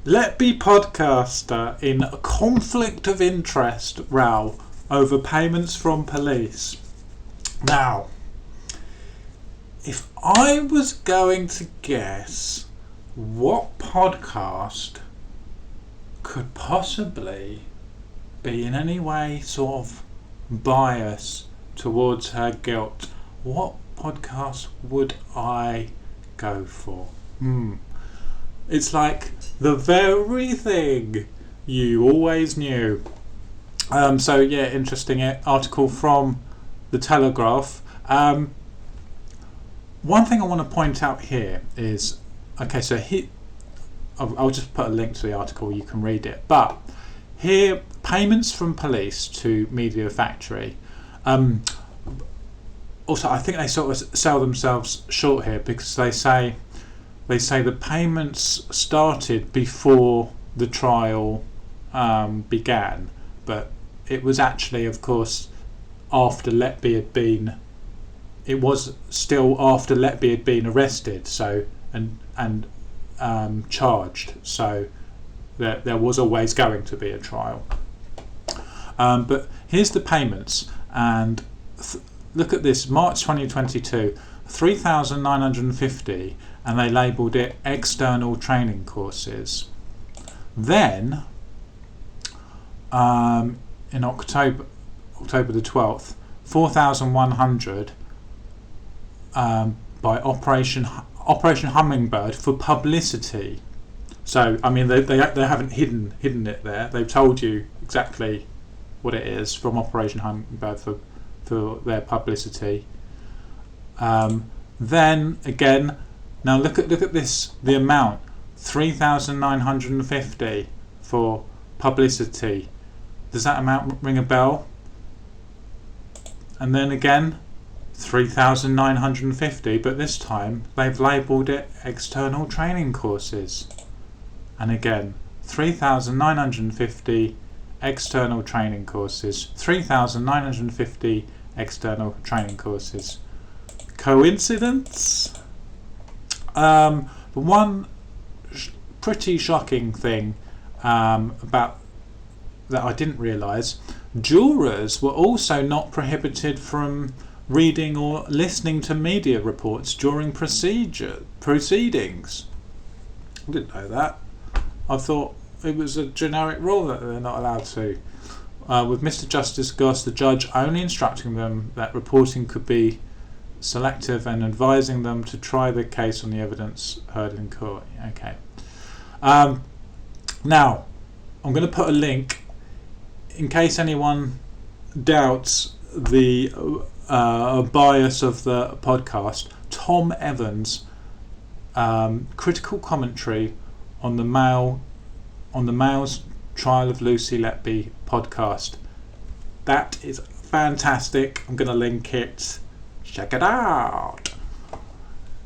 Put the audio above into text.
Letby podcaster in a conflict of interest row over payments from police. Now, if I was going to guess what podcast could possibly be in any way sort of biased towards her guilt, what podcast would I go for? It's like the very thing you always knew. Interesting article from the Telegraph. One thing I want to point out here is, I'll just put a link to the article, you can read it. But here, payments from police to Media Factory. Also, I think they sort of sell themselves short here because they say the payments started before the trial began, but it was actually, of course, after Letby had been. It was still after Letby had been arrested, and charged. So there was always going to be a trial. But here's the payments, and look at this: March 2022, 3,950, and they labelled it external training courses. Then, in October the 12th, 4,100 by Operation Hummingbird for publicity. So, I mean, they haven't hidden it there. They've told you exactly what it is from Operation Hummingbird for their publicity. Then again, now look at this, the amount, 3,950 for publicity. Does that amount ring a bell? And then again, 3,950, but this time they've labelled it external training courses. And again, 3,950 external training courses. 3,950 external training courses. Coincidence? The one pretty shocking thing about that I didn't realise, jurors were also not prohibited from reading or listening to media reports during proceedings. I didn't know that. I thought it was a generic rule that they're not allowed to. With Mr. Justice Goss, the judge only instructing them that reporting could be selective and advising them to try the case on the evidence heard in court. Okay. Now, I'm going to put a link in case anyone doubts the bias of the podcast. Tom Evans' critical commentary on the Mail's Trial of Lucy Letby podcast. That is fantastic. I'm going to link it. Check it out.